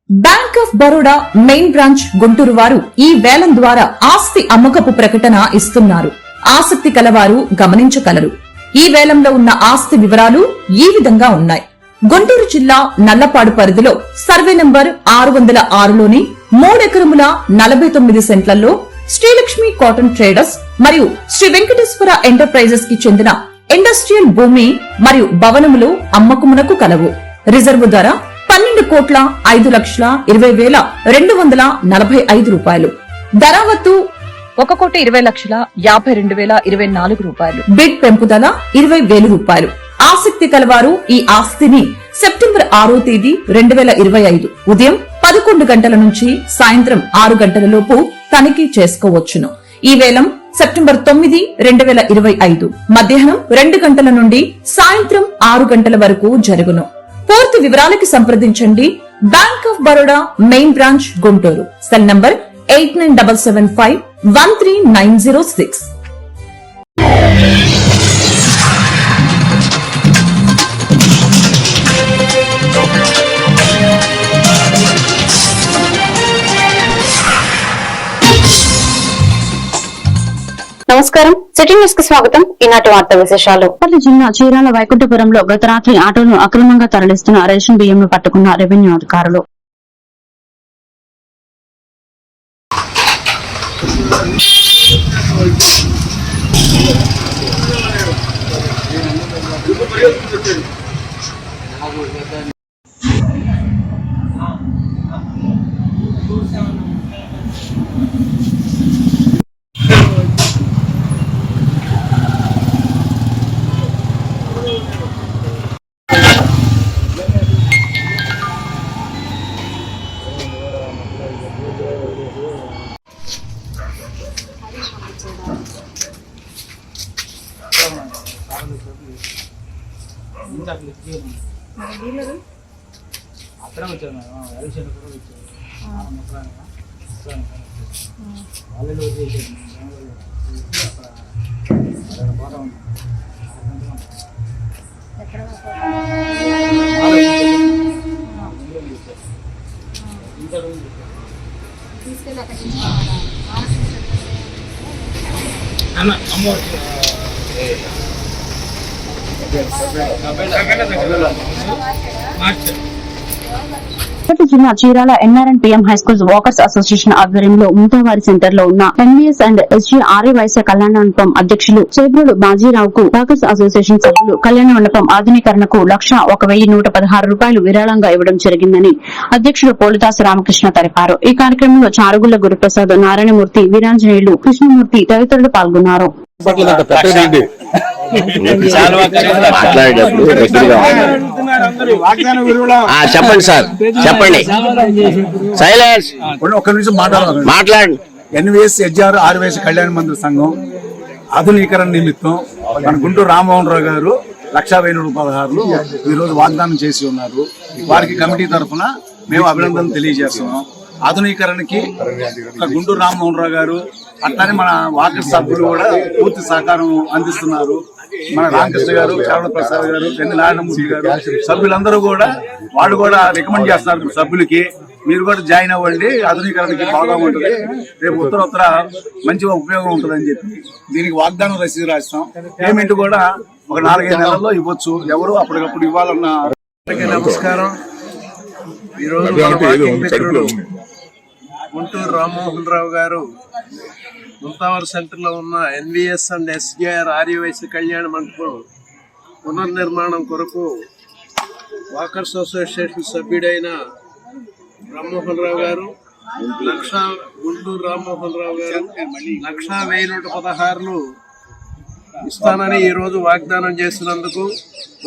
Bank of Baroda main branch Guntur వారు ఈ వేలం ద్వారా ఆస్తి అమ్మకపు ప్రకటన ఇస్తున్నారు. ఆసక్తి కలవారు గమనించగలరు. ఈ వేలంలో ఉన్న ఆస్తి వివరాలు ఈ విధంగా ఉన్నాయి. గుంటూరు జిల్లా నల్లపాడు పరిధిలో సర్వే నంబర్ 606లోని 3 ఎకరముల 49 సెంట్లలో శ్రీలక్ష్మి కాటన్ ట్రేడర్స్ మరియు శ్రీ వెంకటేశ్వర ఎంటర్ప్రైజెస్ కి చెందిన ఇండస్ట్రియల్ భూమి మరియు భవనములు అమ్మకమునకు కలవు. రిజర్వు ధర 12,20,20,245 రూపాయలు. ధరావత్తు 1,20,52,024 రూపాయలు. బిడ్ పెంపుదల 20,000 రూపాయలు. ఆసక్తి కలవారు ఈ ఆస్తిని సెప్టెంబర్ 6వ తేదీ 2025 ఉదయం 11 గంటల నుంచి సాయంత్రం 6 గంటల లోపు తనిఖీ చేసుకోవచ్చును. ఈ వేలం సెప్టెంబర్ 9, 2025 మధ్యాహ్నం 2 గంటల నుండి సాయంత్రం 6 గంటల వరకు జరుగును. పూర్తి వివరాలకి సంప్రదించండి. Bank of Baroda main branch Guntur. Cell number 89751396. నమస్కారం, సిటీ న్యూస్ కి స్వాగతం. ఈనాటి వార్తా విశేషాలు. జిల్లా చీరాల వైకుంఠపురంలో గత రాత్రి ఆటోను అక్రమంగా తరలిస్తున్న రేషన్ బియ్యంను పట్టుకున్న రెవెన్యూ అధికారులు. అక్కడ వచ్చారు ఎలక్షన్ కూడా వచ్చారు వాళ్ళు పోతా ఉంటాం. జిల్లా Chirala NRNPM high school walkers association ఆధ్వర్యంలో ముంతావారి సెంటర్ లో ఉన్న NVS and SG Arya Vaishya కళ్యాణ మండపం అధ్యక్షులు చేబ్రోలు బాజీరావుకు వాకర్స్ అసోసియేషన్ సభ్యులు కళ్యాణ మండపం ఆధునీకరణకు 1,01,116 రూపాయలు విరాళంగా ఇవ్వడం జరిగిందని అధ్యక్షుడు పోలిదాసు రామకృష్ణ తెలిపారు. ఈ కార్యక్రమంలో చారుగుళ్ల గురుప్రసాద్, నారాయణమూర్తి, వీరాంజనేయులు, కృష్ణమూర్తి తదితరులు పాల్గొన్నారు. చెప్పండి సార్, చెప్పండి. సైలెన్స్. ఒక్క నిమిషం మాట్లాడండి. NVS SGR ఆర్యవైశ్య కళ్యాణ మందిర సంఘం ఆధునీకరణ నిమిత్తం మన గుంటూరు రామ్మోహన్ రావు గారు 1,1016 ఈ రోజు వాగ్దానం చేసి ఉన్నారు. వారికి కమిటీ తరఫున మేము అభినందనలు తెలియజేస్తున్నాం. ఆధునీకరణకి గుంటూరు రామ్మోహన్ రావు గారు అట్లానే మన వాకర్ సభ్యులు కూడా పూర్తి సహకారం అందిస్తున్నారు. మన రామకృష్ణ గారు, చరణ ప్రసాద్ గారు, వెండి నారాయణమూర్తి గారు, సభ్యులందరూ కూడా వాళ్ళు కూడా రికమెండ్ చేస్తున్నారు సభ్యులకి, మీరు కూడా జాయిన్ అవ్వండి, ఆధునీకరణకి బాగా ఉంటుంది, రేపు ఉత్తర మంచి ఉపయోగం ఉంటుందని చెప్పి దీనికి వాగ్దానం రసీదు రాస్తాం. పేమెంట్ కూడా ఒక 4-5 నెలల్లో ఇవ్వచ్చు. ఎవరు అప్పటికప్పుడు ఇవ్వాలన్న. నమస్కారం. ఈరోజు గుంటూరు రామ్మోహన్ రావు గారు ముంతావర్ సెంటర్ లో ఉన్న NVS అండ్ SGR ఆర్యవైశ్య కళ్యాణ మండపం పునర్నిర్మాణం కొరకు వాకర్స్ అసోసియేషన్ సభ్యుడైన రామ్మోహన్ రావు గారు గుంటూరు రామ్మోహన్ రావు గారు 1,01,116 ఇస్తానని ఈరోజు వాగ్దానం చేసినందుకు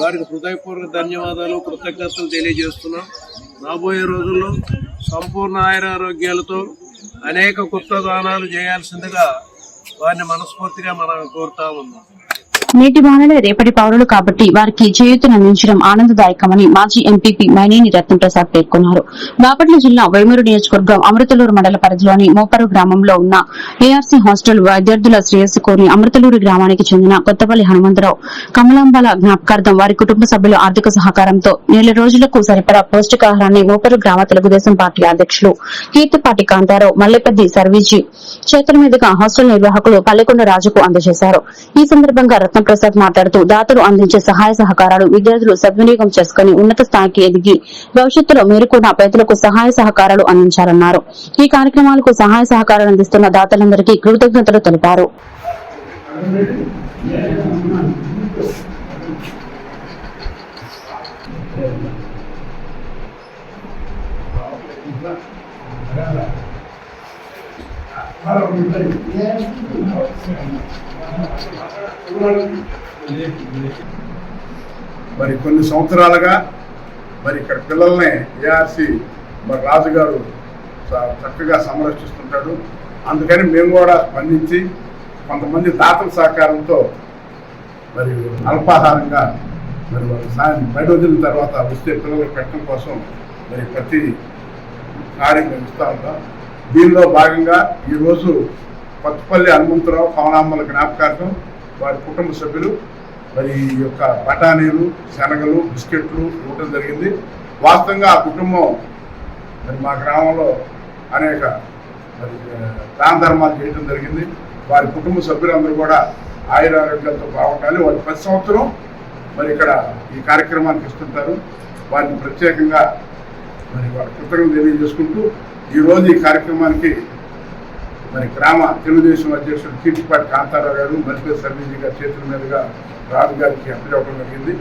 వారికి హృదయపూర్వక ధన్యవాదాలు, కృతజ్ఞతలు తెలియజేస్తున్నాం. రాబోయే రోజుల్లో సంపూర్ణ ఆయురారోగ్యాలతో అనేక కొత్త దానాలు చేయాల్సిందిగా వారిని మనస్ఫూర్తిగా మనం కోరుతా ఉన్నాం. నేటి వానలే రేపటి పౌరులు కాబట్టి వారికి చేయూతనందించడం ఆనందదాయకమని మాజీ ఎంపీపీ మైనేని రత్నప్రసాద్ పేర్కొన్నారు. బాపట్ల జిల్లా వేమూరు నియోజకవర్గం అమృతలూరు మండల పరిధిలోని మోపరు గ్రామంలో ఉన్న ఏఆర్సీ హాస్టల్ విద్యార్థుల శ్రేయస్సు కోరి అమృతలూరు గ్రామానికి చెందిన కొత్తపల్లి హనుమంతరావు కమలాంబాల జ్ఞాపకార్థం వారి కుటుంబ సభ్యుల ఆర్థిక సహకారంతో నెల రోజులకు సరిపడా పౌష్టికాహారాన్ని మోపరు గ్రామ తెలుగుదేశం పార్టీ అధ్యక్షులు కీర్తిపాటి కాంతారావు మల్లెపెద్ది సర్వీజీ చేతుల మీదుగా హాస్టల్ నిర్వాహకులు పల్లెకొండ రాజుకు అందజేశారు. ఈ సందర్భంగా రత్నప్రసాద్ మాట్లాడుతూ దాతలు అందించే సహాయ సహకారాలు విద్యార్థులు సద్వినియోగం చేసుకుని ఉన్నత స్థాయికి ఎదిగి భవిష్యత్తులో మేరుకున్న పేదలకు సహాయ సహకారాలు అందించాలన్నారు. ఈ కార్యక్రమాలకు సహాయ సహకారాలు అందిస్తున్న దాతలందరికీ కృతజ్ఞతలు తెలిపారు. మరి కొన్ని సంవత్సరాలుగా మరి ఇక్కడ పిల్లల్ని ఏఆర్సీ మరి రాజుగారు చక్కగా సంరక్షిస్తుంటాడు. అందుకని మేము కూడా స్పందించి కొంతమంది దాతల సహకారంతో మరి అల్పాహారంగా మరి వాళ్ళు బయట వదిలిన తర్వాత వస్తే పిల్లలకు పెట్టడం కోసం మరి ప్రతి కార్యం మేము ఇస్తూ ఉంటాం. దీనిలో భాగంగా ఈరోజు కొత్తపల్లి హనుమంతరావు కమలాంబల జ్ఞాపకార్థం వారి కుటుంబ సభ్యులు మరి ఈ యొక్క బఠానీలు, శనగలు, బిస్కెట్లు ఇవ్వడం జరిగింది. వాస్తవంగా ఆ కుటుంబం మరి మా గ్రామంలో అనేక మరి దాన ధర్మాలు చేయడం జరిగింది. వారి కుటుంబ సభ్యులందరూ కూడా ఆయురారోగ్యాలతో బాగుండాలి. వాళ్ళు ప్రతి సంవత్సరం మరి ఇక్కడ ఈ కార్యక్రమానికి ఇస్తుంటారు. వారిని ప్రత్యేకంగా మరి వాళ్ళ కృతజ్ఞతలు తెలియజేసుకుంటూ ఈరోజు ఈ కార్యక్రమానికి మరి గ్రామ తెలుగుదేశం అధ్యక్షుడు కీర్తిపాటి కాంతారావు గారు మల్లిపేట సర్వీజీ గారి చేతుల మీదుగా రాజు గారికి అప్పచెప్పడం జరిగింది.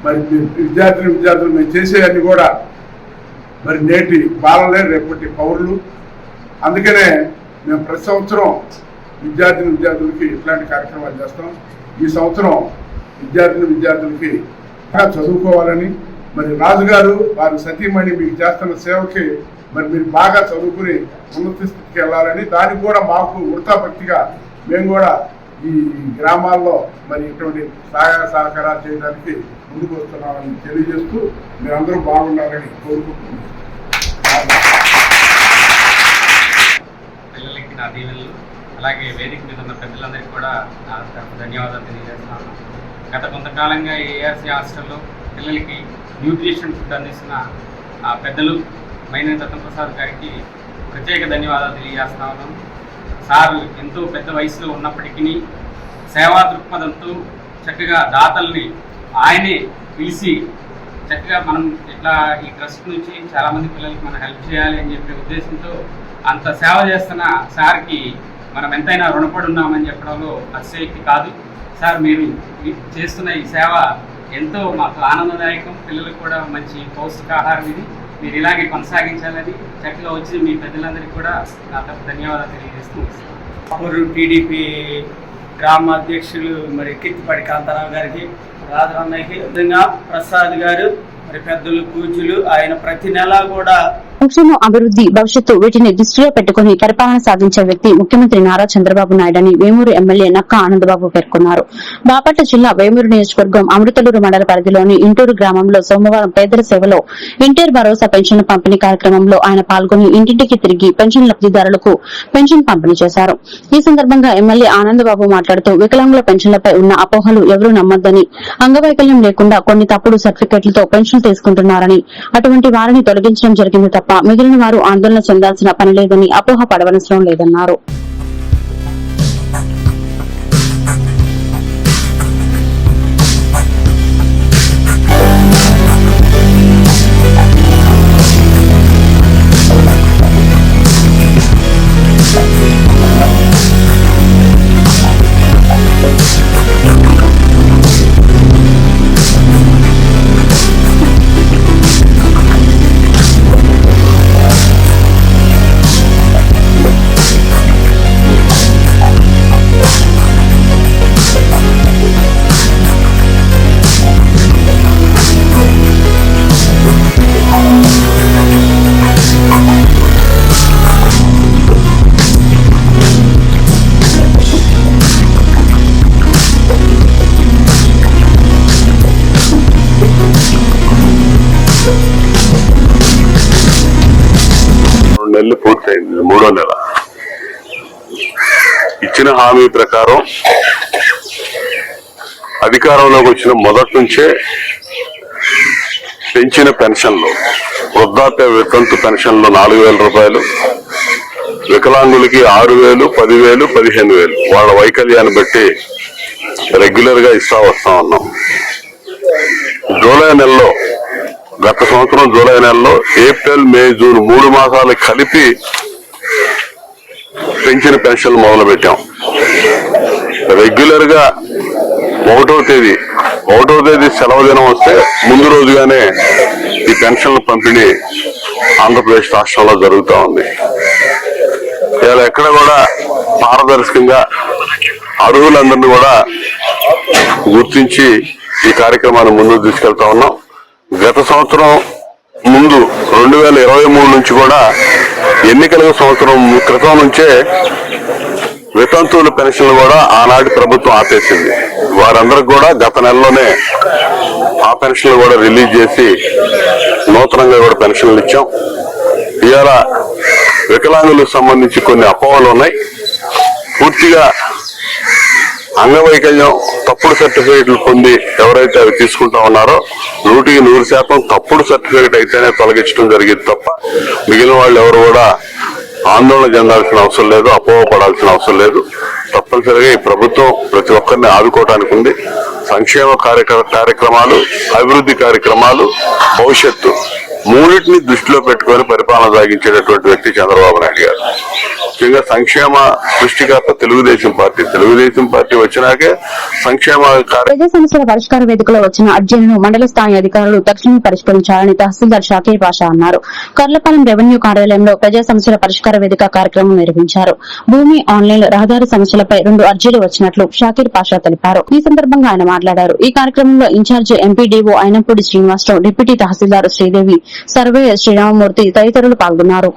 మరి విద్యార్థులు మేము చేసేవన్నీ కూడా మరి నేటి బాలలే రేపటి పౌరులు. అందుకనే మేము ప్రతి సంవత్సరం విద్యార్థులకి ఇట్లాంటి కార్యక్రమాలు చేస్తాం. ఈ సంవత్సరం విద్యార్థులకి చదువుకోవాలని మరి రాజుగారు వారి సతీమణి మీకు చేస్తున్న సేవకి మరి మీరు బాగా చదువుకుని ఉన్నత స్థితికి వెళ్ళాలని, దానికి కూడా మాకు వృత్తాభక్తిగా మేము కూడా ఈ గ్రామాల్లో మరి ఇటువంటి సహాయ సహకారాలు చేయడానికి ముందుకు వస్తున్నామని తెలియజేస్తూ మీరందరూ బాగుండాలని కోరుకుంటున్నాను. పిల్లలకి నా దీవెనలు, అలాగే వేదిక మీద ఉన్న పెద్దలందరికీ కూడా నా ధన్యవాదాలు తెలియజేస్తున్నాను. గత కొంతకాలంగా ఈ ఏఆర్సీ హాస్టల్లో పిల్లలకి న్యూట్రిషన్ ఫుడ్ అందిస్తున్న పెద్దలు మైనేని రత్నప్రసాద్ గారికి ప్రత్యేక ధన్యవాదాలు తెలియజేస్తా ఉన్నాను. సార్ ఎంతో పెద్ద వయసులో ఉన్నప్పటికీ సేవా దృక్పథంతో చక్కగా దాతల్ని ఆయనే పిలిచి చక్కగా మనం ఇట్లా ఈ ట్రస్ట్ నుంచి చాలామంది పిల్లలకి మనం హెల్ప్ చేయాలి అని చెప్పే ఉద్దేశంతో అంత సేవ చేస్తున్న సార్కి మనం ఎంతైనా రుణపడి ఉన్నామని చెప్పడంలో అతిశయోక్తి కాదు. సార్ మీరు చేస్తున్న ఈ సేవ ఎంతో మాకు ఆనందదాయకం. పిల్లలకు కూడా మంచి పౌష్టికాహారం ఇది. మీరు ఇలాగే కొనసాగించాలని చక్కగా వచ్చి మీ పెద్దలందరికీ కూడా నా తరఫు ధన్యవాదాలు తెలియజేస్తూ టీడీపీ గ్రామ అధ్యక్షులు మరి కీర్తిపాటి కాంతారావు గారికి, రాజు అన్నయ్యకి, విధంగా ప్రసాద్ గారు మరి పెద్దలు పూజ్యులు ఆయన ప్రతి నెల కూడా సంక్షేమ అభివృద్ధి భవిష్యత్తు వీటిని దృష్టిలో పెట్టుకుని పరిపాలన సాధించే వ్యక్తి ముఖ్యమంత్రి నారా చంద్రబాబు నాయుడని వేమూరు ఎమ్మెల్యే నక్కా ఆనందబాబు పేర్కొన్నారు. బాపట్ల జిల్లా వేమూరు నియోజకవర్గం అమృతలూరు మండల పరిధిలోని ఇంటూరు గ్రామంలో సోమవారం పేదల సేవలో ఎన్టీఆర్ భరోసా పెన్షన్ల పంపిణీ కార్యక్రమంలో ఆయన పాల్గొని ఇంటింటికి తిరిగి పెన్షన్ లబ్దిదారులకు పెన్షన్ పంపిణీ చేశారు. ఈ సందర్భంగా ఎమ్మెల్యే ఆనందబాబు మాట్లాడుతూ వికలాంగుల పెన్షన్లపై ఉన్న అపోహలు ఎవరూ నమ్మొద్దని, అంగవైకల్యం లేకుండా కొన్ని తప్పుడు సర్టిఫికెట్లతో పెన్షన్ తీసుకుంటున్నారని, అటువంటి వారిని తొలగించడం జరిగింది తప్ప మిగిలిన వారు ఆందోళన చెందాల్సిన పని లేదని, అపోహ పడవలసిన లేదన్నారు. నెలలు పూర్తయింది, 3వ నెల. ఇచ్చిన హామీ ప్రకారం అధికారంలోకి వచ్చిన మొదటి నుంచే పెంచిన పెన్షన్లు, వృద్ధాప్య వితంతు పెన్షన్లు 4,000 రూపాయలు, వికలాంగులకి 6,000, 10,000, 15,000 వాళ్ళ వైకల్యాన్ని బట్టి రెగ్యులర్ గా ఇస్తా వస్తా ఉన్నాం. జూలై నెలలో, గత సంవత్సరం జూలై నెలలో ఏప్రిల్, మే, జూన్ 3 మాసాలు కలిపి పెంచిన పెన్షన్లు మొదలు పెట్టాం. రెగ్యులర్ గా 1వ తేదీ సెలవు దినం వస్తే ముందు రోజుగానే ఈ పెన్షన్ల పంపిణీ ఆంధ్రప్రదేశ్ రాష్ట్రంలో జరుగుతూ ఉంది. ఇలా ఎక్కడ కూడా పారదర్శకంగా అర్హులందరినీ కూడా గుర్తించి ఈ కార్యక్రమాన్ని ముందుకు తీసుకెళ్తా ఉన్నాం. గత సంవత్సరం ముందు 2023 నుంచి కూడా ఎన్నికల సంవత్సరం క్రితం నుంచే వితంతువుల పెన్షన్లు కూడా ఆనాటి ప్రభుత్వం ఆపేసింది. వారందరికి కూడా గత నెలలోనే ఆ పెన్షన్లు కూడా రిలీజ్ చేసి నూతనంగా కూడా పెన్షన్లు ఇచ్చాం. ఇవాళ వికలాంగులకు సంబంధించి కొన్ని అపోహలు ఉన్నాయి. పూర్తిగా అంగవైకల్యం తప్పుడు సర్టిఫికేట్లు పొంది ఎవరైతే అవి తీసుకుంటా ఉన్నారో 100% తప్పుడు సర్టిఫికేట్ అయితేనే తొలగించడం జరిగింది తప్ప మిగిలిన వాళ్ళు ఎవరు కూడా ఆందోళన చెందాల్సిన అవసరం లేదు, అపోహపడాల్సిన అవసరం లేదు. తప్పనిసరిగా ఈ ప్రభుత్వం ప్రతి ఒక్కరిని ఆదుకోవడానికి ఉంది. సంక్షేమ కార్యక్రమాలు, అభివృద్ధి కార్యక్రమాలు, భవిష్యత్తు మూడింటిని దృష్టిలో పెట్టుకొని పరిపాలన సాగించేటటువంటి వ్యక్తి చంద్రబాబు నాయుడు గారు. ముఖ్యంగా సంక్షేమ సృష్టికర్త తెలుగుదేశం పార్టీ వచ్చినాకే సంక్షేమ ప్రజా సమస్యల పరిష్కార వేదికలో వచ్చిన అర్జీలను మండల స్థాయి అధికారులు తక్షణమే పరిష్కరించాలని తహసీల్దార్ షాకీర్ పాషా అన్నారు. కర్లపాలెం రెవెన్యూ కార్యాలయంలో ప్రజా సమస్యల పరిష్కార వేదిక కార్యక్రమం నిర్వహించారు. భూమి, ఆన్లైన్, రహదారి సమస్యలపై 2 అర్జీలు వచ్చినట్లు షాకీర్ పాషా తెలిపారు. ఈ సందర్భంగా ఆయన మాట్లాడారు. ఈ కార్యక్రమంలో incharge MPDO Ayinapudi Srinivasarao, deputy తహసీల్దార్ శ్రీదేవి, సర్వేయర్ శ్రీరామమూర్తి తదితరులు పాల్గొన్నారు.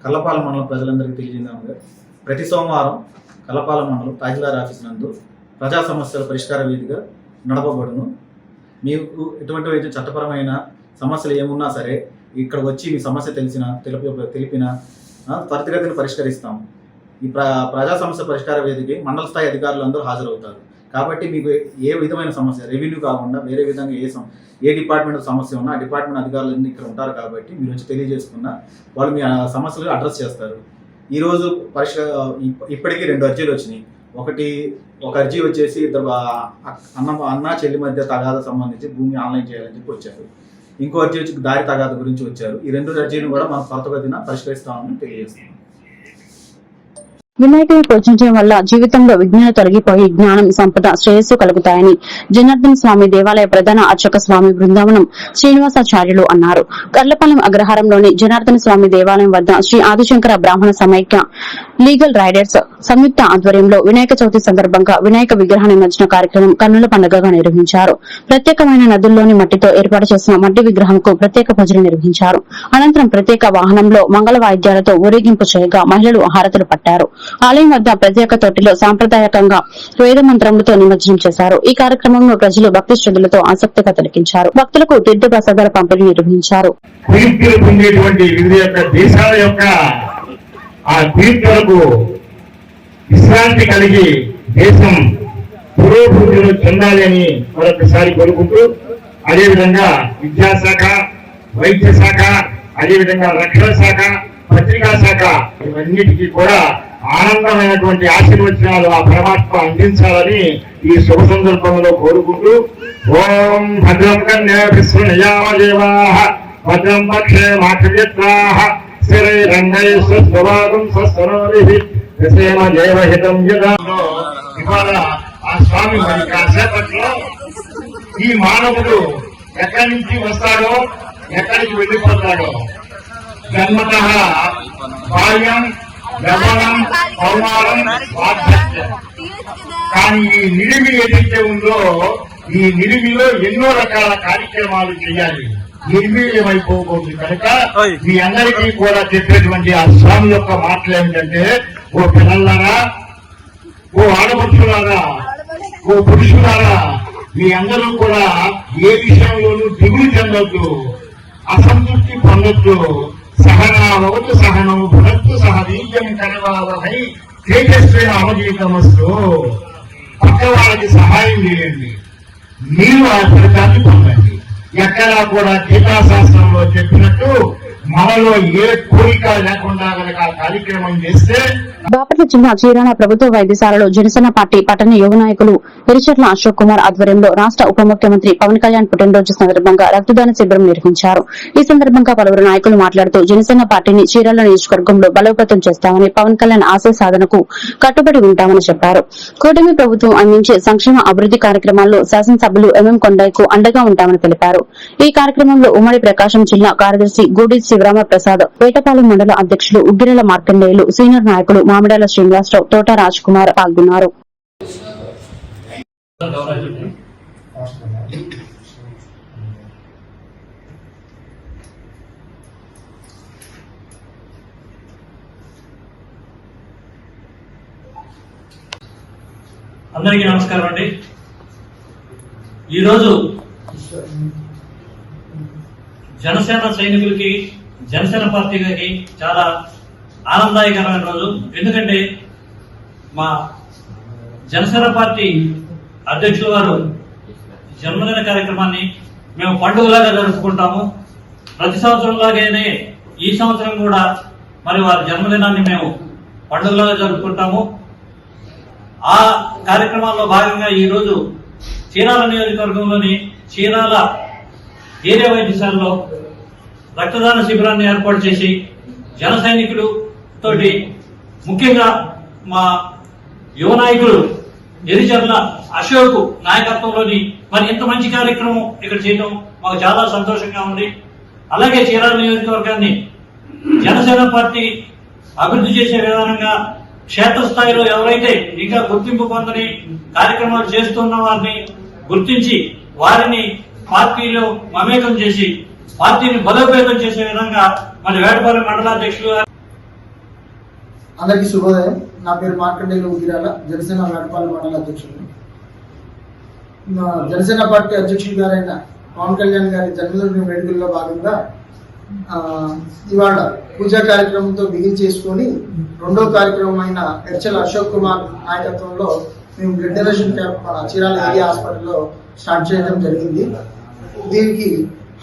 కల్లపాలెం మండలం ప్రజలందరికీ తెలియజేద్దాము. ప్రతి సోమవారం కల్లపాలెం మండలం తహసీల్దార్ ఆఫీస్ నందు ప్రజా సమస్యల పరిష్కార వేదిక నడపబడును. మీకు ఎటువంటి చట్టపరమైన సమస్యలు ఏమున్నా సరే ఇక్కడ వచ్చి మీ సమస్య తెలిపిన త్వరితగతిని పరిష్కరిస్తాం. ఈ ప్రజా సమస్య పరిష్కార వేదికకి మండల స్థాయి అధికారులు అందరూ హాజరవుతారు. కాబట్టి మీకు ఏ విధమైన సమస్య, రెవెన్యూ కాకుండా వేరే విధంగా ఏ డిపార్ట్మెంట్ సమస్య ఉన్నా ఆ డిపార్ట్మెంట్ అధికారులు ఇక్కడ ఉంటారు. కాబట్టి మీరు వచ్చి తెలియజేసుకున్న వాళ్ళు మీ సమస్యలు అడ్రస్ చేస్తారు. ఈరోజు ఇప్పటికీ 2 అర్జీలు వచ్చినాయి. ఒక అర్జీ వచ్చేసి ఇద్దరు అన్న చెల్లి మధ్య తగాదా సంబంధించి భూమి ఆన్లైన్ చేయాలని చెప్పి వచ్చారు. ఇంకో అర్జీ వచ్చి దారి తగాదా గురించి వచ్చారు. ఈ 2 అర్జీలు కూడా మనం త్వరితగతిన పరిష్కరిస్తామని తెలియజేస్తున్నాం. వినాయకుని పూజించడం వల్ల జీవితంలో విఘ్నాలు తొలగిపోయి జ్ఞానం, సంపద, శ్రేయస్సు కలుగుతాయని జనార్దన స్వామి దేవాలయ ప్రధాన అర్చక స్వామి బృందావనం శ్రీనివాసాచార్యులు అన్నారు. కర్లపాలెం అగ్రహారంలోని జనార్దన స్వామి దేవాలయం వద్ద శ్రీ ఆదిశంకర బ్రాహ్మణ సమైక్య లీగల్ రైడర్స్ సంయుక్త ఆధ్వర్యంలో వినాయక చవితి సందర్భంగా వినాయక విగ్రహ నిమజ్జన కార్యక్రమం కన్నుల పండుగగా నిర్వహించారు. ప్రత్యేకమైన నదుల్లోని మట్టితో ఏర్పాటు చేసిన మట్టి విగ్రహంకు ప్రత్యేక పూజలు నిర్వహించారు. అనంతరం ప్రత్యేక వాహనంలో మంగళ వాయిద్యాలతో ఊరేగింపు చేయగా మహిళలు హారతులు పట్టారు. ఆలయం వద్ద ప్రత్యేక తొట్టిలో సాంప్రదాయకంగా వేద మంత్రములతో నిమజ్జనం చేశారు. ఈ కార్యక్రమంలో ప్రజలు భక్తి శ్రద్ధలతో ఆసక్తిగా తిలకించారు. భక్తులకు తీర్థ ప్రసాదాల పంపిణీ నిర్వహించారు. విశ్రాంతి కలిగి దేశం పురోభివృద్ధిలో చెందాలి అని మరొకసారి కోరుకుంటూ, అదేవిధంగా విద్యాశాఖ, వైద్య శాఖ, అదేవిధంగా రక్షణ శాఖ, పత్రికా శాఖ ఇవన్నిటికీ కూడా ఆనందమైనటువంటి ఆశీర్వచనాలు ఆ పరమాత్మ అందించాలని ఈ శుభ సందర్భంలో కోరుకుంటూ, ఓం భద్రం కన్యాభిస్వయామదేవాః భద్రం పక్షే మాక్షయత్రాః స్థిరైరంగైస్వస్వభాగం స్వస్వరోభిః దశేమ దేవహితం యదా. ఇవాళ ఆ స్వామి మరి కాసేపట్లో ఈ మానవుడు ఎక్కడి నుంచి వస్తాడో, ఎక్కడికి వెళ్ళిపోతాడో, జన్మతః బాల్యం, యవ్వనం, కౌమారం, వార్ధక్యం. కానీ ఈ నిడిమి ఏదైతే ఉందో, ఈ నిడిమిలో ఎన్నో రకాల కార్యక్రమాలు చేయాలి. నిర్వీర్యమైపోకూడదు కనుక మీ అందరికీ కూడా చెప్పేటువంటి ఆ స్వామి యొక్క మాటలు ఏమిటంటే, ఓ పిల్లలారా, ఓ ఆడపడుచులారా, ఓ పురుషులారా, మీ అందరూ కూడా ఏ విషయంలోనూ దిగులు చెందొద్దు, అసంతృప్తి పొందొద్దు. సహనావతు సహనం భునత్తు సహ వీర్యం కరవావహై తేజస్వైన అవజీతమస్తు. పక్క వాళ్ళకి సహాయం చేయండి, మీరు ఆ ఫలితాన్ని పొందండి. ఎక్కడా కూడా గీతాశాస్త్రంలో చెప్పినట్టు మనలో ఏ కోరిక లేకుండా కనుక ఆ కార్యక్రమం చేస్తే. బాపట్ల జిల్లా చీరాల ప్రభుత్వ వైద్యశాలలో జనసేన పార్టీ పట్టణ యువ నాయకులు ఎరిచెట్ల అశోక్ కుమార్ ఆధ్వర్యంలో రాష్ట్ర ఉప ముఖ్యమంత్రి పవన్ కళ్యాణ్ పుట్టినరోజు సందర్భంగా రక్తదాన శిబిరం నిర్వహించారు. ఈ సందర్భంగా పలువురు నాయకులు మాట్లాడుతూ జనసేన పార్టీని చీరాల నియోజకవర్గంలో బలోపేతం చేస్తామని, పవన్ కళ్యాణ్ ఆశయ సాధనకు కట్టుబడి ఉంటామని చెప్పారు. కూటమి ప్రభుత్వం అందించే సంక్షేమ అభివృద్ది కార్యక్రమాల్లో శాసనసభ్యులు ఎంఎం కొండయ్యకు అండగా ఉంటామని తెలిపారు. ఈ కార్యక్రమంలో ఉమ్మడి ప్రకాశం జిల్లా కార్యదర్శి గూడి శివరామ ప్రసాద్, పేటపాలెం మండల అధ్యక్షులు ఉగ్గిరెల మార్కండేయులు, సీనియర్ నాయకులు మామిడాల శ్రీనివాసరావు, తోట రాజ్ కుమార్ పాల్గొన్నారు. అందరికీ నమస్కారం అండి. ఈరోజు జనసేన సైనికులకి, జనసేన పార్టీకి చాలా ఆనందదాయకరమైన రోజు. ఎందుకంటే మా జనసేన పార్టీ అధ్యక్షుల వారు జన్మదిన కార్యక్రమాన్ని మేము పండుగలాగా జరుపుకుంటాము. ప్రతి సంవత్సరం లాగానే ఈ సంవత్సరం కూడా మరి వారి జన్మదినాన్ని మేము పండుగలాగా జరుపుకుంటాము. ఆ కార్యక్రమాల్లో భాగంగా ఈరోజు చీరాల నియోజకవర్గంలోని చీరాల ఏరియా వైద్యశాలలో రక్తదాన శిబిరాన్ని ఏర్పాటు చేసి జన సైనికులు తోటి, ముఖ్యంగా మా యువ నాయకులు ఎరిచెర్ల అశోక్ నాయకత్వంలోని మరి ఇంత మంచి కార్యక్రమం ఇక్కడ చేయడం మాకు చాలా సంతోషంగా ఉంది. అలాగే చీరాల నియోజకవర్గాన్ని జనసేన పార్టీ అభివృద్ధి చేసే విధానంగా క్షేత్రస్థాయిలో ఎవరైతే ఇంకా గుర్తింపు పొందని కార్యక్రమాలు చేస్తున్న వారిని గుర్తించి వారిని పార్టీలో మమేకం చేసి పార్టీని బలోపేతం చేసే విధంగా మరి వేటపాలెం మండలాధ్యక్షులు. అందరికీ శుభోదయం. నా పేరు మార్కండేయులు ఉగిరాల, జనసేన వేటపాలెం మండల అధ్యక్షుడు. జనసేన పార్టీ అధ్యక్షులు గారైన పవన్ కళ్యాణ్ గారి జన్మదిన వేడుకల్లో భాగంగా ఇవాళ పూజా కార్యక్రమంతో బిగిన్ చేసుకొని రెండో కార్యక్రమం అయిన ఎర్చల అశోక్ కుమార్ నాయకత్వంలో మేము బ్లడ్ డొనేషన్ క్యాంప్ మన చీరాల ఏరియా హాస్పిటల్లో స్టార్ట్ చేయడం జరిగింది. దీనికి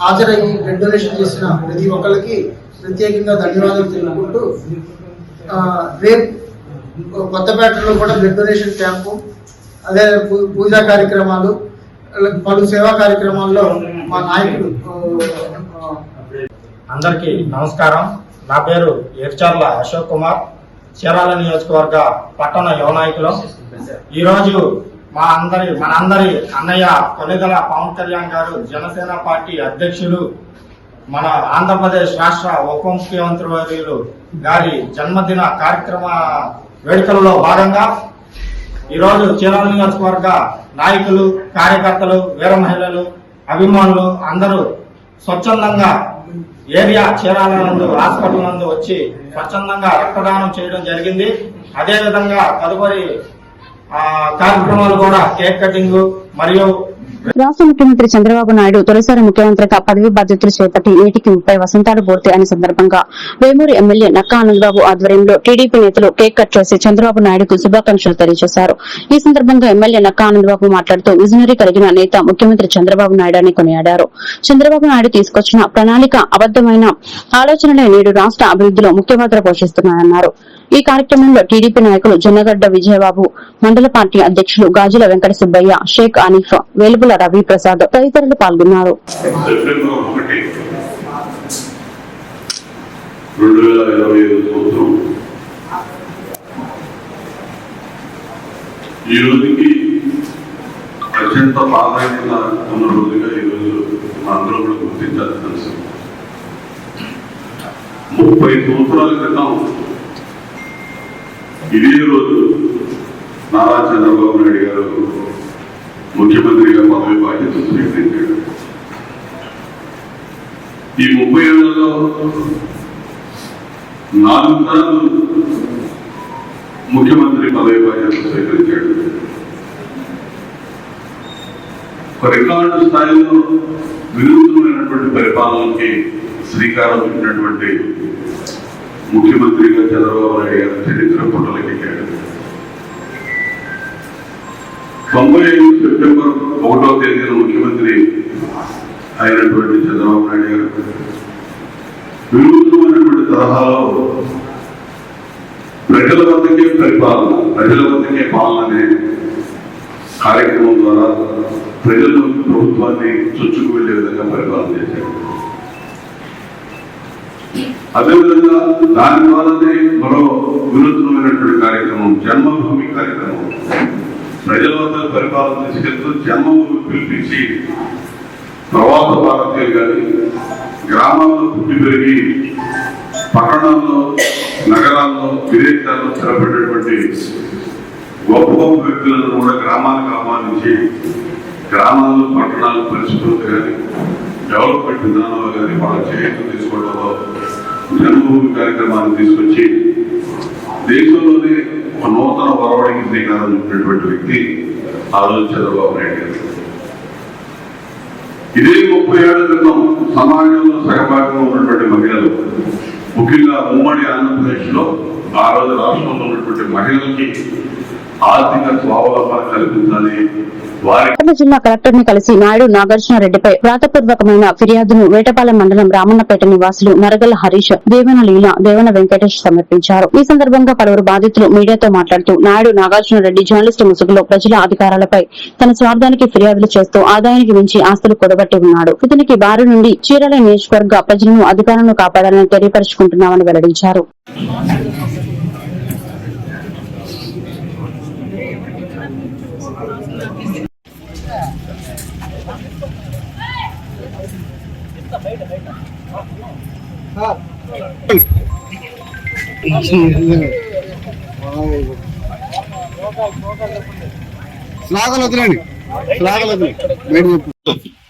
హాజరయ్యి బ్లడ్ డొనేషన్ చేసిన ప్రతి ఒక్కరికి ప్రత్యేకంగా ధన్యవాదాలు తెలుపుకుంటూ, రేపు కొత్తపేటలో కూడా బ్లడ్ డొనేషన్ క్యాంపు, అదే పూజా కార్యక్రమాలు, పలు సేవా కార్యక్రమాల్లో మా నాయకుడు. అందరికీ నమస్కారం. నా పేరు ఎర్చర్ల అశోక్ కుమార్, చీరాల నియోజకవర్గ పట్టణ యువ నాయకులు. ఈరోజు మనందరి అన్నయ్య కొనిదల పవన్ కళ్యాణ్ గారు, జనసేన పార్టీ అధ్యక్షులు, మన ఆంధ్రప్రదేశ్ రాష్ట్ర ఉప ముఖ్యమంత్రి వర్యులు గారి జన్మదిన కార్యక్రమ వేడుకలలో భాగంగా ఈరోజు చీరాల నియోజకవర్గ నాయకులు, కార్యకర్తలు, వీర మహిళలు, అభిమానులు అందరూ స్వచ్ఛందంగా ఏరియా చీరాల నందు హాస్పిటల్ నందు వచ్చి స్వచ్ఛందంగా రక్తదానం చేయడం జరిగింది. అదేవిధంగా తదుపరి కార్యక్రమాలు కూడా కేక్ కటింగ్ మరియు రాష్ట్ర ముఖ్యమంత్రి చంద్రబాబు నాయుడు తొలిసారి ముఖ్యమంత్రిగా పదవి బాధ్యతలు చేపట్టి నేటికి 30 వసంతాలు పూర్తి అయిన సందర్భంగా వేమూరు ఎమ్మెల్యే నక్కా ఆనందబాబు ఆధ్వర్యంలో టీడీపీ నేతలు కేక్ కట్ చేసి చంద్రబాబు నాయుడుకు శుభాకాంక్షలు తెలియజేశారు. ఈ సందర్భంగా ఎమ్మెల్యే నక్కా ఆనందబాబు మాట్లాడుతూ విజనరీ కలిగిన నేత ముఖ్యమంత్రి చంద్రబాబు నాయుడు అని కొనియాడారు. చంద్రబాబు నాయుడు తీసుకొచ్చిన ప్రణాళిక అబద్దమైన ఆలోచనలే నేడు రాష్ట్ర అభివృద్దిలో ముఖ్య పాత్ర పోషిస్తున్నాయన్నారు. ఈ కార్యక్రమంలో టీడీపీ నాయకులు జొన్నగడ్డ విజయబాబు, మండల పార్టీ అధ్యక్షులు గాజుల వెంకట సుబ్బయ్య, షేక్ అనీఫ్, వేలుపుల రవి ప్రసాద్ తదితరులు పాల్గొన్నారు. ఈ రోజుకి అత్యంత ప్రాధాన్యత ఉన్న రోజుగా ఈరోజు అందరూ కూడా గుర్తించాల్సిన అవసరం. 30 సంవత్సరాల క్రితం ఇదే రోజు నారా చంద్రబాబు నాయుడు గారు ముఖ్యమంత్రిగా పదవి బాధ్యతలు స్వీకరించాడు. ఈ 30 ఏళ్లలో 4 తరాలు ముఖ్యమంత్రి పదవి బాధ్యతలు స్వీకరించాడు. ఒక రికార్డు స్థాయిలో వినూత్నమైనటువంటి పరిపాలనకి శ్రీకారం చుట్టినటువంటి ముఖ్యమంత్రిగా చంద్రబాబు నాయుడు గారు చరిత్ర పుటలకెక్కాడు. 95 సెప్టెంబర్ 1వ తేదీన ముఖ్యమంత్రి అయినటువంటి చంద్రబాబు నాయుడు గారు వినూత్నమైనటువంటి తరహాలో ప్రజల వద్దకే పరిపాలన, ప్రజల వద్దకే పాలన అనే కార్యక్రమం ద్వారా ప్రజలు ప్రభుత్వాన్ని చొచ్చుకు వెళ్లే విధంగా పరిపాలన చేశారు. అదేవిధంగా దాని ద్వారానే మరో వినూత్నమైనటువంటి కార్యక్రమం జన్మభూమి కార్యక్రమం. ప్రజల వద్ద పరిపాలన తీసుకెళ్తూ జన్మభూమి పిలిపించి ప్రవాస భారతీయులు కానీ గ్రామాల్లో పుట్టి పెరిగి పట్టణాల్లో నగరాల్లో విదేశాల్లో స్థిరపడినటువంటి గొప్ప గొప్ప వ్యక్తులను కూడా గ్రామాలకు ఆహ్వానించి గ్రామాల్లో పట్టణాలు పరిశుభ్రత కానీ డెవలప్మెంట్ విధానంలో కానీ వాళ్ళ చేతులు తీసుకోవడంలో జన్మభూమి కార్యక్రమాన్ని తీసుకొచ్చి దేశంలోనే ఒక నూతన ఒరవడికి శ్రీకారం చుట్టినటువంటి వ్యక్తి ఆ రోజు చంద్రబాబు నాయుడు గారు. ఇదే 30 ఏళ్ల క్రితం సమాజంలో సగభాగంగా ఉన్నటువంటి మహిళలు, ముఖ్యంగా ఉమ్మడి ఆంధ్రప్రదేశ్ లో ఆ రోజు రాష్ట్రంలో ఉన్నటువంటి మహిళలకి ఆర్థిక స్వావలంబన కల్పించాలి. జిల్లా కలెక్టర్ ని కలిసి నాయుడు నాగార్జున రెడ్డిపై వ్రాతపూర్వకమైన ఫిర్యాదును వేటపాలెం మండలం రామన్నపేట నివాసులు నరగల హరీష్, దేవన లీల, దేవన వెంకటేష్ సమర్పించారు. ఈ సందర్భంగా పలువురు బాధితులు మీడియాతో మాట్లాడుతూ నాయుడు నాగార్జున రెడ్డి జర్నలిస్టు ముసుగులో ప్రజల అధికారాలపై తన స్వార్థానికి ఫిర్యాదులు చేస్తూ ఆదాయానికి మించి ఆస్తులు కూడబట్టి ఉన్నాడు. ఇతనికి బారి నుండి చీరాల నియోజకవర్గ ప్రజలను అధికారాలను కాపాడాలని తెలియపరుచుకుంటున్నామని వెల్లడించారు.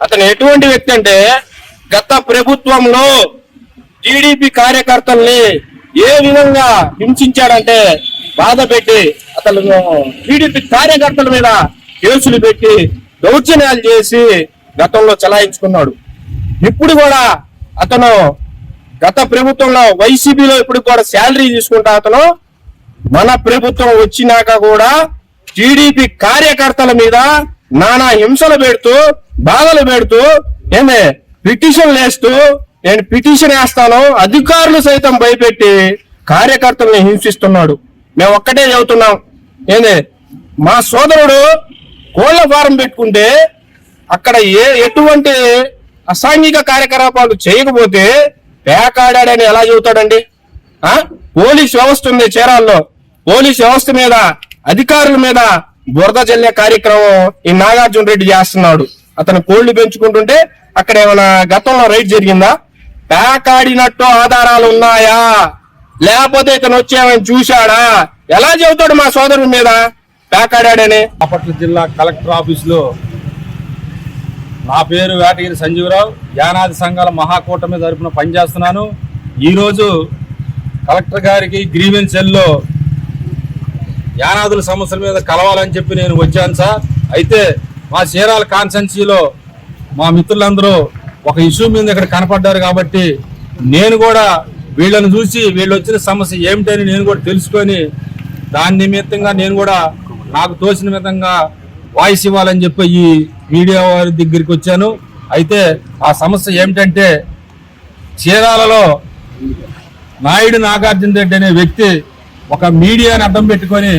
అతను ఎటువంటి వ్యక్తి అంటే గత ప్రభుత్వంలో టీడీపీ కార్యకర్తల్ని ఏ విధంగా హింసించాడంటే బాధ పెట్టి అతను టీడీపీ కార్యకర్తల మీద కేసులు పెట్టి దౌర్జన్యాలు చేసి గతంలో చలాయించుకున్నాడు. ఇప్పుడు కూడా అతను గత ప్రభుత్వంలో వైసీపీలో ఇప్పుడు కూడా శాలరీ తీసుకుంటా అతను మన ప్రభుత్వం వచ్చినాక కూడా టీడీపీ కార్యకర్తల మీద నానా హింసలు పెడుతూ బాధలు పెడుతూ పిటిషన్లు వేస్తూ నేను పిటిషన్ వేస్తాను అధికారులు సైతం భయపెట్టి కార్యకర్తల్ని హింసిస్తున్నాడు. మేము ఒక్కటే చెబుతున్నాం, మా సోదరుడు కోళ్ల ఫారం పెట్టుకుంటే అక్కడ ఎటువంటి అసాంఘిక కార్యకలాపాలు చేయకపోతే పేకాడాడని ఎలా చెబుతాడండి? పోలీస్ వ్యవస్థ ఉంది చీరాల్లో, పోలీస్ వ్యవస్థ మీద అధికారుల మీద బురద జల్లే కార్యక్రమం ఈ నాగార్జున రెడ్డి చేస్తున్నాడు. అతను కోళ్లు పెంచుకుంటుంటే అక్కడ ఏమైనా గతంలో రైడ్ జరిగిందా? పేకాడినట్టు ఆధారాలు ఉన్నాయా? లేకపోతే ఇతను వచ్చేమని చూశాడా? ఎలా చెబుతాడు మా సోదరుడి మీద పేకాడాడని? బాపట్ల జిల్లా కలెక్టర్ ఆఫీస్ లో నా పేరు వేటగిరి సంజీవరావు, యానాది సంఘాల మహాకూటమి తరపున పనిచేస్తున్నాను. ఈరోజు కలెక్టర్ గారికి గ్రీవెన్స్ సెల్లో యానాదుల సమస్యల మీద కలవాలని చెప్పి నేను వచ్చాను సార్. అయితే మా చీరాల కాన్స్టెన్సీలో మా మిత్రులందరూ ఒక ఇష్యూ మీద ఇక్కడ కనపడ్డారు కాబట్టి నేను కూడా వీళ్ళని చూసి వీళ్ళు వచ్చిన సమస్య ఏమిటని నేను కూడా తెలుసుకొని దాని నిమిత్తంగా నేను కూడా నాకు తోచిన విధంగా వాయిస్ ఇవ్వాలని చెప్పి ఈ మీడియా వారి దగ్గరికి వచ్చాను. అయితే ఆ సమస్య ఏమిటంటే చీరాలలో నాయుడు నాగార్జున రెడ్డి అనే వ్యక్తి ఒక మీడియాని అడ్డం పెట్టుకొని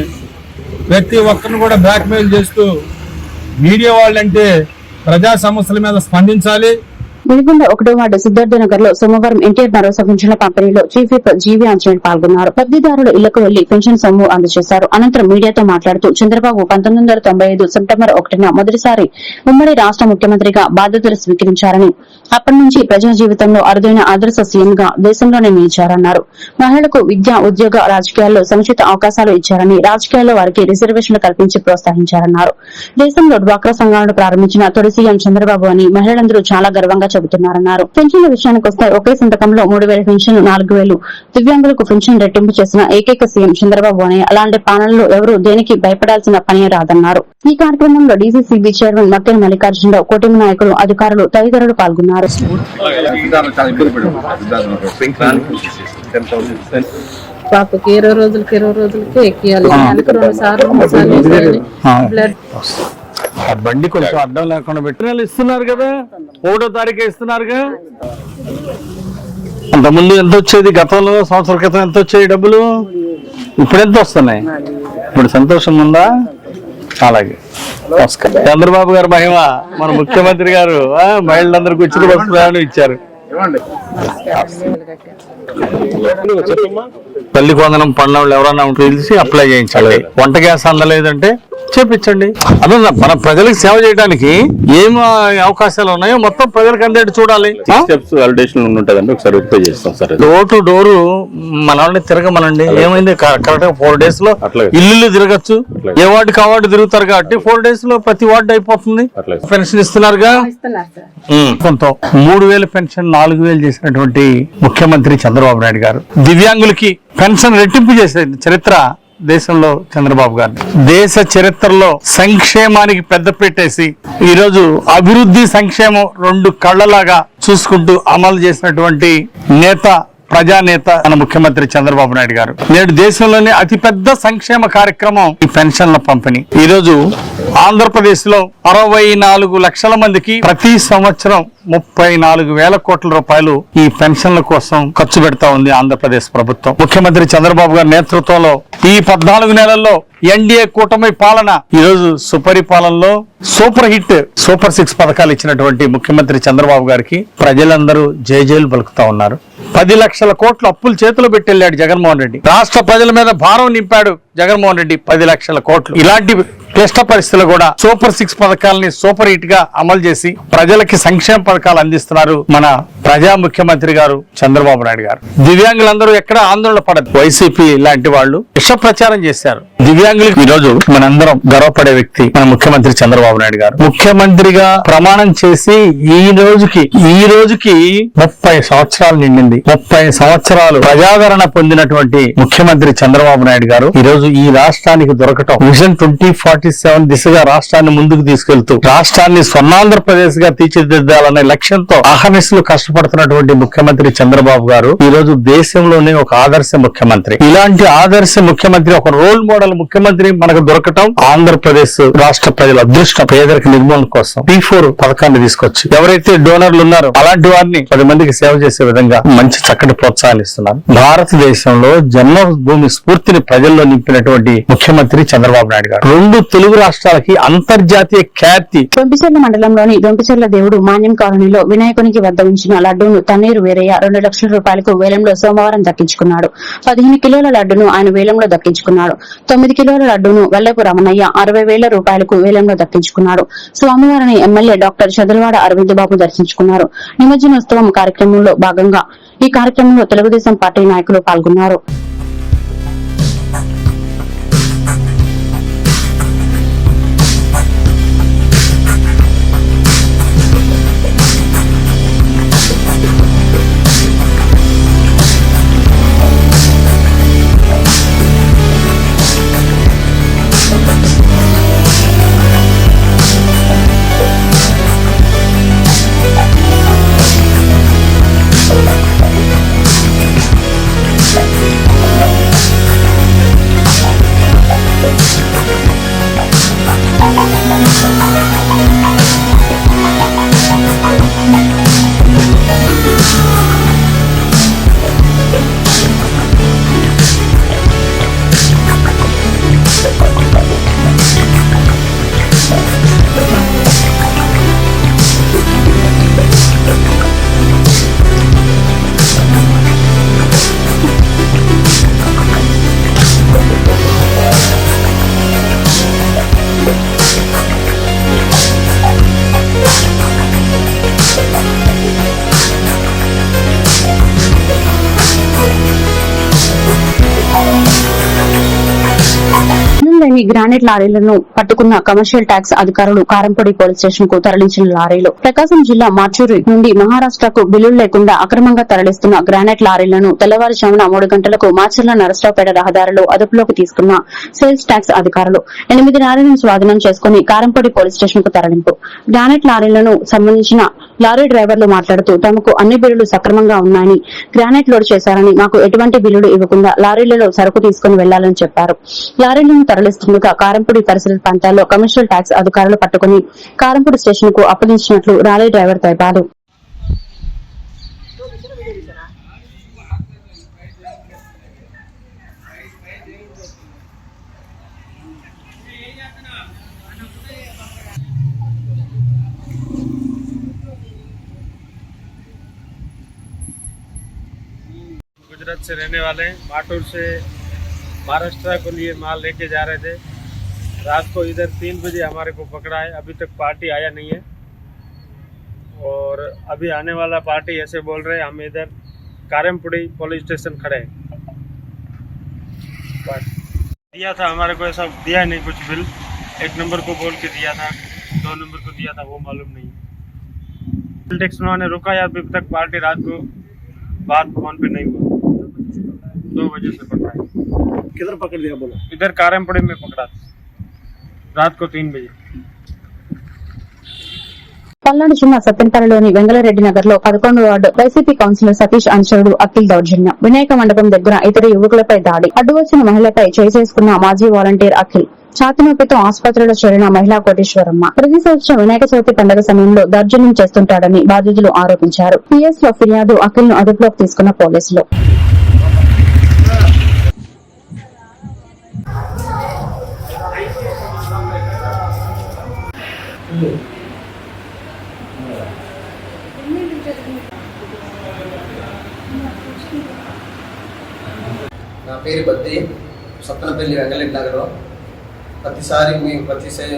ప్రతి ఒక్కరిని కూడా బ్లాక్మెయిల్ చేస్తూ మీడియా వాళ్ళంటే ప్రజా సమస్యల మీద స్పందించాలి. వెలిగొండ 1వ వార్డు సిద్ధార్థనగర్ లో సోమవారం ఎన్టీఆర్ భరోసా పింఛన్ల పంపిణీలో చీఫ్ విప్ జీవీ ఆంజనేయులు పాల్గొన్నారు. లబ్దిదారులు ఇళ్లకు వెళ్లి పెన్షన్ సొమ్ము అందజేశారు. అనంతరం మీడియాతో మాట్లాడుతూ చంద్రబాబు 1995 సెప్టెంబర్ 1న మొదటిసారి ఉమ్మడి రాష్ట్ర ముఖ్యమంత్రిగా బాధ్యతలు స్వీకరించారని, అప్పటి నుంచి ప్రజా జీవితంలో అరుదైన ఆదర్శ సీఎం గా దేశంలోనే నిలిచారన్నారు. మహిళలకు విద్య, ఉద్యోగ, రాజకీయాల్లో సముచిత అవకాశాలు ఇచ్చారని, రాజకీయాల్లో వారికి రిజర్వేషన్లు కల్పించి ప్రోత్సహించారన్నారు. దేశంలో డ్వాక్రా సంఘాలను ప్రారంభించిన తొలి సీఎం చంద్రబాబు అని మహిళలందరూ చాలా గర్వంగా చెబుతున్నారన్నారు. పెన్షన్ల విషయానికి వస్తే ఒకే సంతకంలో 3,000 పెన్షన్, 4,000 దివ్యాంగులకు పెన్షన్ రెట్టింపు చేసిన ఏకైక సీఎం చంద్రబాబు అని అలాంటి పాలనలో ఎవరూ దేనికి భయపడాల్సిన పనే రాదన్నారు. ఈ కార్యక్రమంలో డీసీసీబీ చైర్మన్ మక్కెన మల్లికార్జునరావు, కూటమి నాయకులు, అధికారులు తదితరులు పాల్గొన్నారు. పాపకి 20 రోజులకి ఎక్కియాలి. నెలకు 2 సార్లు 3 సార్లు బ్లడ్ బండి కొంచెం అడ్డం లేకుండా పెట్టి ఇస్తున్నారు కదా, 1వ తారీఖు ఇస్తున్నారుగా. అంతకుముందు ఎంత వచ్చేది, గతంలో సంవత్సరాల క్రితం ఎంత వచ్చేది డబ్బులు, ఇప్పుడు ఎంత వస్తున్నాయి? ఇప్పుడు సంతోషం ఉందా? అలాగే నమస్కారం. చంద్రబాబు గారు మహిమ, మన ముఖ్యమంత్రి గారు మహిళలందరికీ ఉచిత బస్సు ప్రయాణం ఇచ్చారు. తల్లి వందనం పడిన ఎవరన్నా తెలిసి అప్లై చేయించాలి. వంట గ్యాస్ అందలేదంటే చేపించండి. అదే మన ప్రజలకు సేవ చేయడానికి ఏం అవకాశాలు ఉన్నాయో మొత్తం ప్రజలకు అందేట్టు చూడాలి. డోర్ టు డోర్ మనల్ని తిరగమనండి. ఏమైంది, కరెక్ట్ గా 4 days లో ఇల్లు తిరగచ్చు. ఏ వార్డుకి ఆ వార్డు తిరుగుతారు కాబట్టి 4 days లో ప్రతి వార్డు అయిపోతుంది. పెన్షన్ ఇస్తున్నారుగా. 3,000 పెన్షన్ 4,000 చేసినటువంటి ముఖ్యమంత్రి చంద్రబాబు నాయుడు గారు దివ్యాంగులకి పెన్షన్ రెట్టింపు చేసే చరిత్ర దేశంలో చంద్రబాబు గారు. దేశ చరిత్రలో సంక్షేమానికి పెద్ద పెట్టేసి ఈరోజు అభివృద్ధి సంక్షేమం 2 కళ్ళలాగా చూసుకుంటూ అమలు చేసినటువంటి నేత, ప్రజానేత మన ముఖ్యమంత్రి చంద్రబాబు నాయుడు గారు. నేడు దేశంలోనే అతిపెద్ద సంక్షేమ కార్యక్రమం ఈ పెన్షన్ల పంపిణీ. ఈ రోజు ఆంధ్రప్రదేశ్ లో 64 లక్షల మందికి ప్రతి సంవత్సరం 34,000 కోట్ల రూపాయలు ఈ పెన్షన్ల కోసం ఖర్చు పెడతా ఉంది ఆంధ్రప్రదేశ్ ప్రభుత్వం. ముఖ్యమంత్రి చంద్రబాబు గారి నేతృత్వంలో ఈ 14 నెలల్లో ఎన్డీఏ కూటమి పాలన ఈరోజు సుపరిపాలనలో సూపర్ హిట్, సూపర్ 6 పథకాలు ఇచ్చినటువంటి ముఖ్యమంత్రి చంద్రబాబు గారికి ప్రజలందరూ జయజయలు పలుకుతా ఉన్నారు. 10 లక్షల కోట్ల అప్పులు చేతిలో పెట్టి వెళ్ళాడు జగన్మోహన్ రెడ్డి. రాష్ట్ర ప్రజల మీద భారం నింపాడు జగన్మోహన్ రెడ్డి 10 లక్షల కోట్లు. ఇలాంటి క్లిష్ట పరిస్థితులు కూడా సూపర్ 6 పథకాలని సూపర్ హిట్ గా అమలు చేసి ప్రజలకి సంక్షేమ పథకాలు అందిస్తున్నారు మన ప్రజా ముఖ్యమంత్రి గారు చంద్రబాబు నాయుడు గారు. దివ్యాంగులందరూ ఎక్కడ ఆందోళన పడదు. వైసీపీ లాంటి వాళ్ళు విష ప్రచారం చేశారు. దివ్యాంగులకు ఈ రోజు మనందరం గర్వపడే వ్యక్తి మన ముఖ్యమంత్రి చంద్రబాబు నాయుడు గారు. ముఖ్యమంత్రిగా ప్రమాణం చేసి ఈ రోజుకి 30 సంవత్సరాలు నిండింది. 30 సంవత్సరాలు ప్రజాదరణ పొందినటువంటి ముఖ్యమంత్రి చంద్రబాబు నాయుడు గారు ఈ రోజు ఈ రాష్ట్రానికి దొరకటం, విజన్ 2047 దిశగా రాష్ట్రాన్ని ముందుకు తీసుకెళ్తూ రాష్ట్రాన్ని స్వర్ణాంధ్రప్రదేశ్ గా తీర్చిదిద్దాలనే లక్ష్యంతో అహర్నిశలు కష్టపడుతున్నటువంటి ముఖ్యమంత్రి చంద్రబాబు గారు ఈ రోజు దేశంలోనే ఒక ఆదర్శ ముఖ్యమంత్రి. ఇలాంటి ఆదర్శ ముఖ్యమంత్రి, ఒక రోల్ మోడల్ ముఖ్యమంత్రి మనకు దొరకటం ఆంధ్రప్రదేశ్ రాష్ట్ర ప్రజల అదృష్టం. పేదరిక నిర్మూలన కోసం P4 పథకాన్ని తీసుకొచ్చి ఎవరైతే డోనర్లు ఉన్నారో అలాంటి వారిని 10 మందికి సేవ చేసే విధంగా మంచి చక్కటి ప్రోత్సాహాలు ఇస్తున్నారు. భారతదేశంలో జన్మభూమి స్ఫూర్తిని ప్రజల్లో నింపినటువంటి ముఖ్యమంత్రి చంద్రబాబు నాయుడు గారు. 2 తెలుగు రాష్ట్రాలకి అంతర్జాతీయ ఖ్యాతి. దొంపిచెర్ల మండలంలోని దొంపిచెర్ల దేవుడు మాన్యం కాలనీలో వినాయకునికి వద్ద ఉంచిన లడ్డూను తన్నీరు వీరయ్య 2 లక్షల రూపాయలకు వేలంలో సోమవారం దక్కించుకున్నాడు. 15 కిలోల లడ్డును ఆయన వేలంలో దక్కించుకున్నాడు. 9 కిలోల లడ్డూను వెల్లపు రమణయ్య 60,000 రూపాయలకు వేలంలో దక్కించుకున్నాడు. స్వామివారిని ఎమ్మెల్యే డాక్టర్ చదలవాడ అరవింద్ బాబు దర్శించుకున్నారు. నిమజ్జనోత్సవం కార్యక్రమంలో భాగంగా ఈ కార్యక్రమంలో తెలుగుదేశం పార్టీ నాయకులు పాల్గొన్నారు. లేని గ్రానైట్ లారీలను పట్టుకున్న కమర్షియల్ ట్యాక్స్ అధికారులు కారంపొడి పోలీస్ స్టేషన్ కు తరలించిన లారీలు. ప్రకాశం జిల్లా మార్చూరు నుండి మహారాష్ట్రకు బిల్లులు లేకుండా అక్రమంగా తరలిస్తున్న గ్రానైట్ లారీలను తెల్లవారుజామున 3 గంటలకు మాచర్ల నరసరావుపేట రహదారిలో అదుపులోకి తీసుకున్న సేల్స్ ట్యాక్స్ అధికారులు 8 లారీలను స్వాధీనం చేసుకుని కారంపొడి పోలీస్ స్టేషన్ కు తరలింపు. గ్రానైట్ లారీలను సంబంధించిన లారీ డ్రైవర్లు మాట్లాడుతూ తమకు అన్ని బిల్లులు సక్రమంగా ఉన్నాయని, గ్రానైట్ లోడ్ చేశారని, మాకు ఎటువంటి బిల్లులు ఇవ్వకుండా లారీలలో సరుకు తీసుకుని వెళ్లాలని చెప్పారు. లారీలను తరలిస్తుండగా కారంపూడి పరిసర ప్రాంతాల్లో కమర్షియల్ ట్యాక్స్ అధికారులు పట్టుకుని కారంపూడి స్టేషన్ కు అప్పగించినట్లు లారీ డ్రైవర్ తెలిపారు. गुजरात से रहने वाले माटूर से महाराष्ट्र को लिए माल लेके जा रहे थे। रात को इधर 3 बजे हमारे को पकड़ा है। अभी तक पार्टी आया नहीं है और अभी आने वाला पार्टी ऐसे बोल रहे हैं। हम इधर कारेमपुड़ी पुलिस स्टेशन खड़े हैं। बस दिया था हमारे को, ऐसा दिया नहीं कुछ बिल। 1 नंबर को बोल के दिया था, 2 नंबर को दिया था, वो मालूम नहीं। टैक्स उन्होंने रुका या अभी तक पार्टी रात को बात फोन पे नहीं हुआ। 2 बजे से पकड़ा है। किधर पकड़ लिया बोला? इधर कारेमपुड़ी में पकड़ा रात को 3 बजे। పల్నాడు జిల్లా సత్తెనపల్లిలోని వెంగళరెడ్డి నగర్ లో 11వ వార్డు వైసీపీ కౌన్సిలర్ సతీష్ అనుచరుడు అఖిల్ దౌర్జన్యం. వినాయక మండపం దగ్గర ఇతర యువకులపై దాడి. అడ్డు వచ్చిన మహిళపై చేసుకున్న మాజీ వాలంటీర్ అఖిల్. ఛాతి నొప్పితో ఆసుపత్రిలో చేరిన మహిళా కోటేశ్వరమ్మ. ప్రతి సంవత్సరం వినాయక చవితి పండుగ సమయంలో దౌర్జన్యం చేస్తుంటాడని బాధితులు ఆరోపించారు. పిఎస్ లో ఫిర్యాదు అఖిల్ ను అదుపులోకి తీసుకున్న పోలీసులు. నా పేరు బద్ది, సత్తనపల్లి వెంగళరెడ్డి నగర్. ప్రతిసారి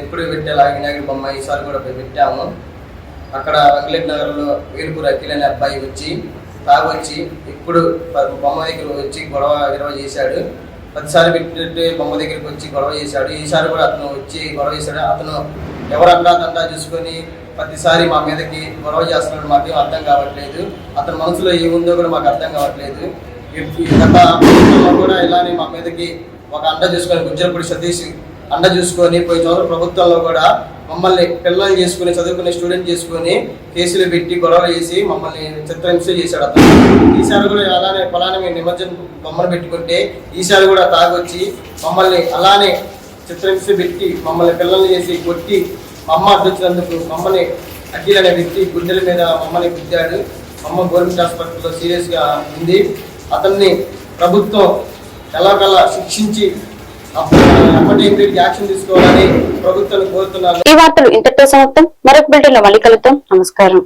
ఎప్పుడు పెట్టేలా వినాయకుడి బొమ్మ ఈసారి కూడా పెట్టాము. అక్కడ వెంగళరెడ్డి నగర్లో వేలుపూర్ అఖిల్ అనే అబ్బాయి వచ్చి తాగొచ్చి ఇప్పుడు బొమ్మ దగ్గర వచ్చి గొడవ చేశాడు. ప్రతిసారి పెట్టినట్టు బొమ్మ దగ్గరికి వచ్చి గొడవ చేశాడు. ఈసారి కూడా అతను వచ్చి గొడవ చేశాడు. అతను ఎవరంతా చూసుకొని ప్రతిసారి మా మీదకి గొడవ చేస్తున్నాడు. మాకేం అర్థం కావట్లేదు. అతని మనసులో ఏముందో కూడా మాకు అర్థం కావట్లేదు. గత ప్రభుత్వంలో కూడా ఇలానే మా మీదకి ఒక అండ చూసుకొని గుజ్జరపూడి సతీష్ అండ చూసుకొని పోయి చదువు ప్రభుత్వంలో కూడా మమ్మల్ని పిల్లలు చేసుకుని చదువుకునే స్టూడెంట్ చేసుకుని కేసులు పెట్టి గొడవ చేసి మమ్మల్ని చిత్రహింస చేశాడు. అతను ఈసారి కూడా అలానే ఫలానా మేము నిమజ్జనం బొమ్మను పెట్టుకుంటే ఈసారి కూడా తాగొచ్చి మమ్మల్ని అలానే చిత్రహింస పెట్టి మమ్మల్ని పిల్లల్ని చేసి కొట్టి అమ్మ అడ్డొచ్చినందుకు మమ్మల్ని అఖిల్ అనే వ్యక్తి గుండెల మీద మమ్మల్ని గుద్దాడు. అమ్మ గవర్నమెంట్ హాస్పిటల్లో సీరియస్ గా ఉంది. అతన్ని ప్రభుత్వం ఎలాగలా శిక్షించి యాక్షన్ తీసుకోవాలని ప్రభుత్వాన్ని కోరుతున్నారు. ఈ వార్తలు ఇంతటితో సమాప్తం. మరొక బిల్డింగ్ లో మళ్ళీ కలుద్దాం. నమస్కారం.